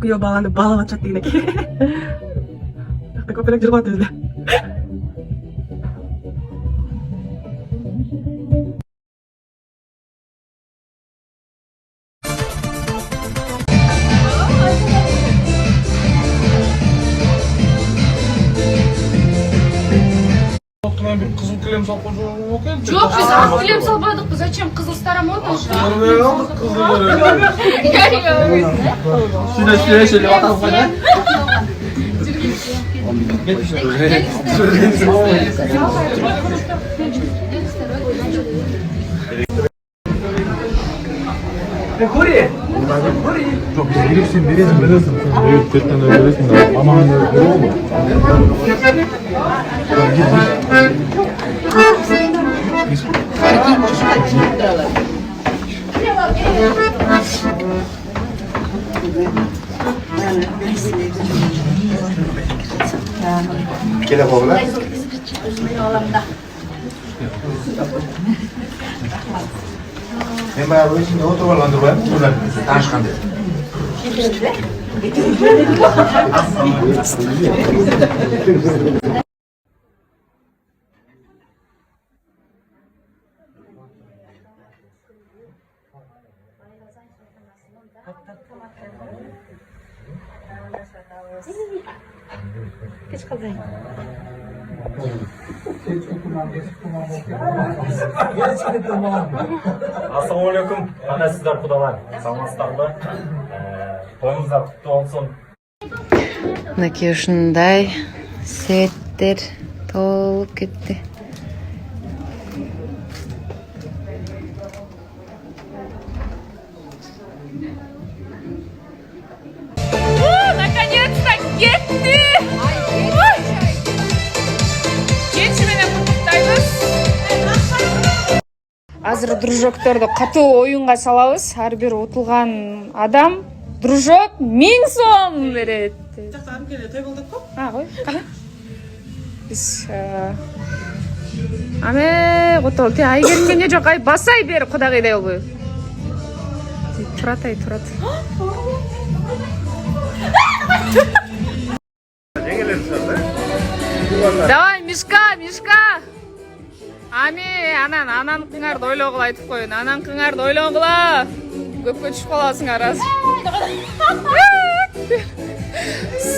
күйөө баланы баалап атышат деген экен. Көпөлөк жүрүп атат өзү. Bir kızıl krem salpozu yok elde. Жоқ, біз ақ кілем салбадық, зачем қызыл старомод уже? Görmeye aldık kızılları. Süre söylüyor atalım bana. Kuri. Çok biz bilirsin verirsin. Evet, tek tane verirsin de. Aman ne oldu? Kele kovular. Ben bayağı şimdi oturmalandır var. Bunlar tanışkan dedi. Assalamualaikum. Mana sizlar xudolar. Salamatsыздарбы? To'yingizlar qutlug' bo'lsin. Мінекей ушундай светтер толуп кетти. Наконец-то кетти! Кетчи менен куттуктайбыз. Азыр дружокторду катуу оюнга салабыз. Ар бир утулган адам дружок 1000 сом берет. Жаксам келе той болдук го? Кой, кана. Биз аме готол те айгерим эмне жок, ай басай бер кудагыйдай болбойбу. Турат. Давай, Мишка. Ами, ананкыңарды ойлогула айтып коюн. Ананкыңарды ойлогула. Көпкө түшүп каласыңар азыр.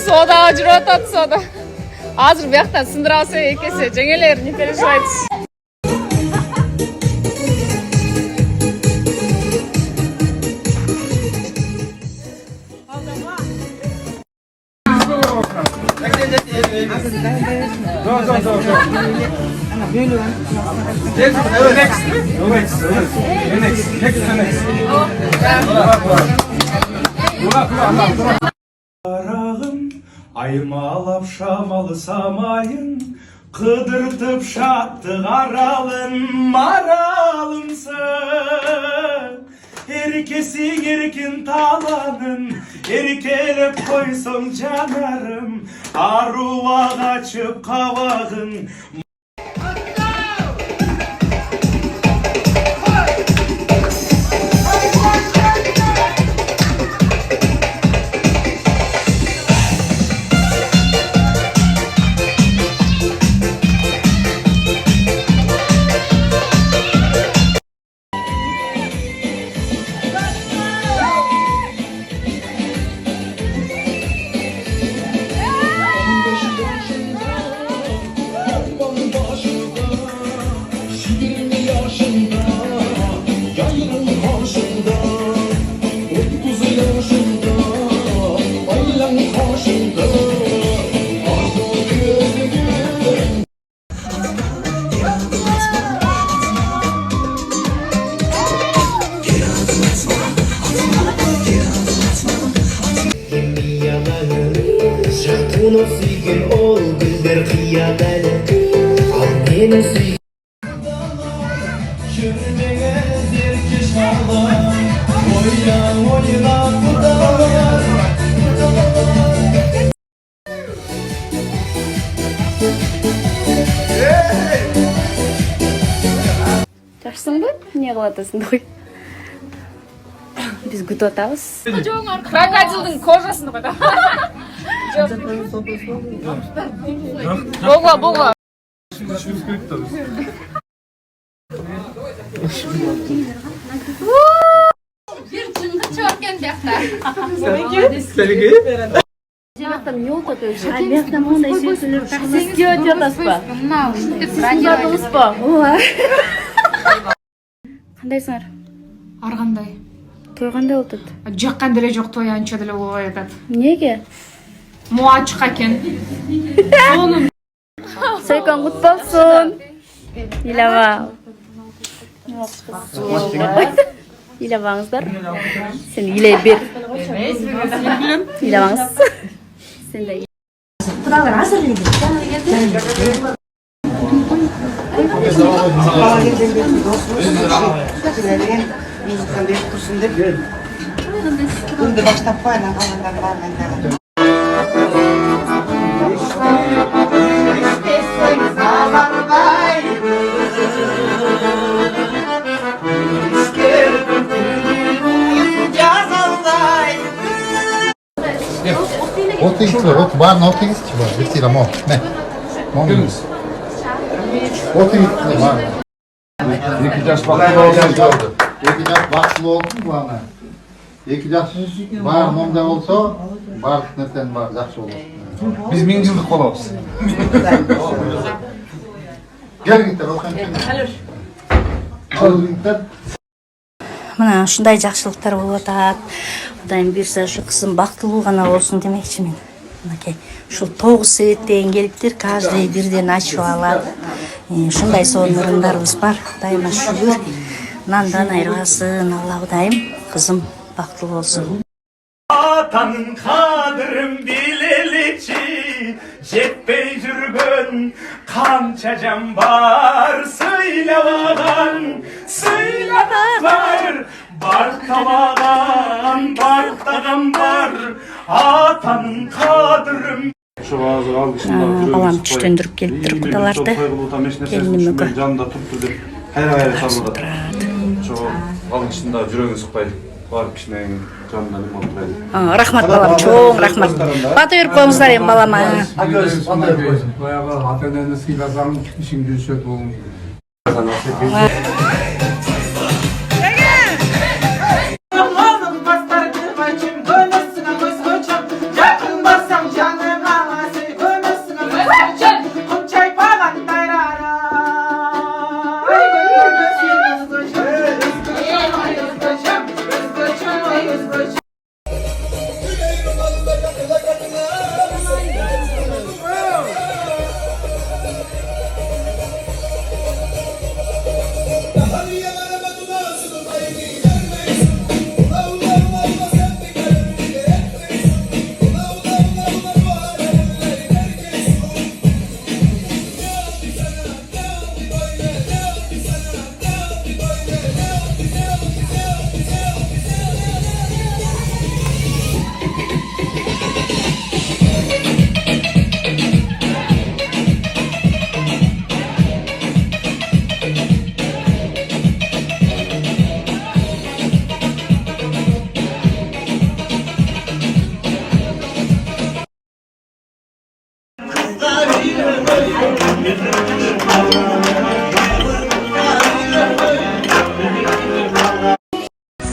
Содага жүрүп атат, сода. Азыр бияктан сындыра алса экесе жеңелер, не переживайте. Aymalap şamalı samayın, kıdırtıp şattı aralın, maralımsın. Herkesi yerkin talanın, erkelep koysun canarım, aruvak açıp kavağın. Onu suygun ol güller kıyadalı Al beni suygun Şürmeye zirkiş ağlar Oyna kudalar Жақсың ба? Не қылатасың ғой? Биз күтүп атабыз. Крокодилдин кожасын койду. Болгула. İşimiz kırık tabii. Seninki? Кандайсыңар? Ар кандай? Той кандай болуп атат? Жаккан деле жок, той анча деле болбой атат. Эмнеге? Моо ачык экен. Сонун Сойкон кут болсун. Ыйлаба. Ыйлабаңыздар. Сен ыйлай бер. Ыйлабаңыз. Сен де. Kunde vasta painaa valmentaa. Otu istiyor, otu var, otu istiyor. Bitti ama ne? Mongolus. Otu istiyor var. Yıkacağız bakın. Ekilak baklı oldu mu bana? Ekilak var, nomda olsa var, neden var, yaxşı olur. Biz 1000 yıllık olamız. Gel git, okan. Al git. Мына ушундай жакшылыктар болуп атат. Кудайым буйрса ушу кызым бактылуу гана болсун демекчимин. Мынакей ушул 9 себеттен келиптир, каждый бирден ачып алат. Ушундай сонундарыбыз бар. Кудайыма шүгүр. Нандан айырбасын Алла Кудайым. Кызым бактылуу болсун. Atanın kadırım bileliçi, jetpey жүргөн kança can var. Söyle var, bar tavadan, bar tağam var. Atanın kadırım. Балам түштөндүрүп келиптир кудаларды. Келиним өгө. Жанында тупту деп хайра салды. Алын ичинде жүрөгү сукпайды. Барып кичине жанында нема болду. Рахмат балам, чоң рахмат. Бата берип коюңуздар эми балама. Bayağı ата-энени сыйласаң, ишиң жүрүшөт болуң. Oğlum bastırdı başım, gönlüsüne göz koçam. Yakın barsam canıma ağası, gönlüsüne göz koçam. Kumçay pagan dayrara. Gönlüsüne göz koçam, göz koçam.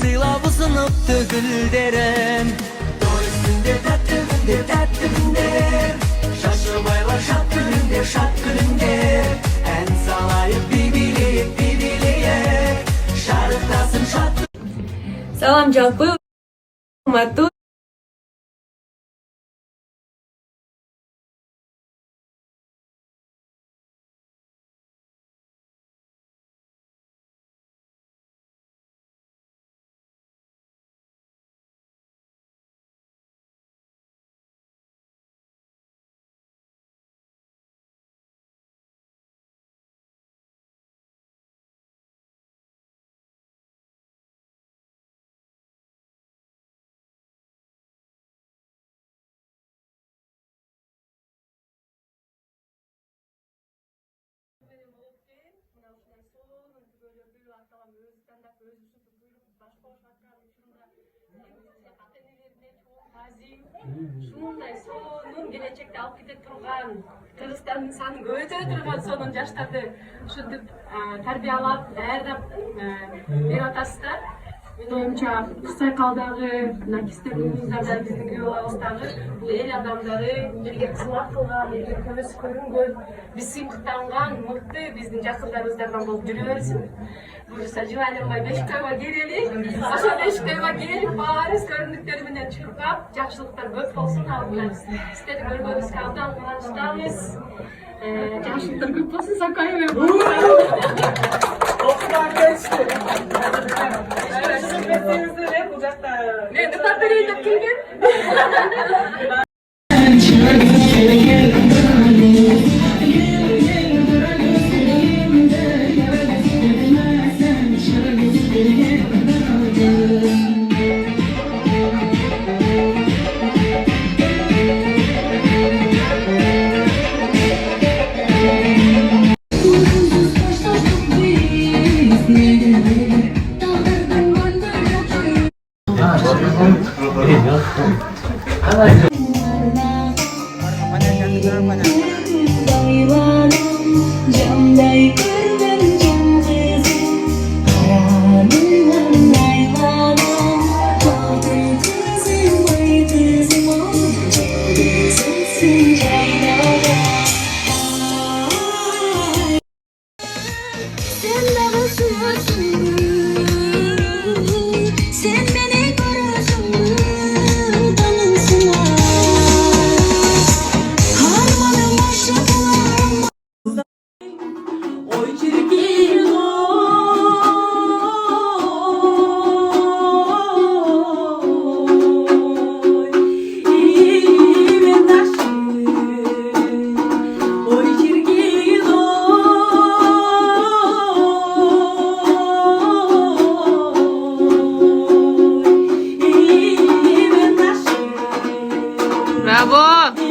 Sılabısınıp tökülderim. Toy üstünde tatlı günler. Şaşırmaylar şat gününde. En salayıp birbirliye. Şarıktasın şat. Salam жалпы урматтуу ушундай сонун келечекте алып кете турган Кыргызстандын санын көбөйтө турган сонун жаштарды ушинтип тарбиялап даярдап берип атасыздар. Менин оюмча Кыз Сайкалдагы мына кистердин биздин күйөө алабыздагы бул эл адамдары элге кызмат кылган, элге көбөс көрүнгөн, биз сыймыктанган мыкты биздин жакындарыбыздардан болуп жүрө берсин. Буюрса жылайланбай Бешиккайга келели. Ошо Бешиккайга келип баарыбыз көрүндүктөр менен чуркап, жакшылыктар көп болсун алдынан. Сиздерди көргөнүбүзгө абдан кубанычтабыз. Жакшылыктар көп болсун Сакаева. Men de paperiydi kelgen. Bravo.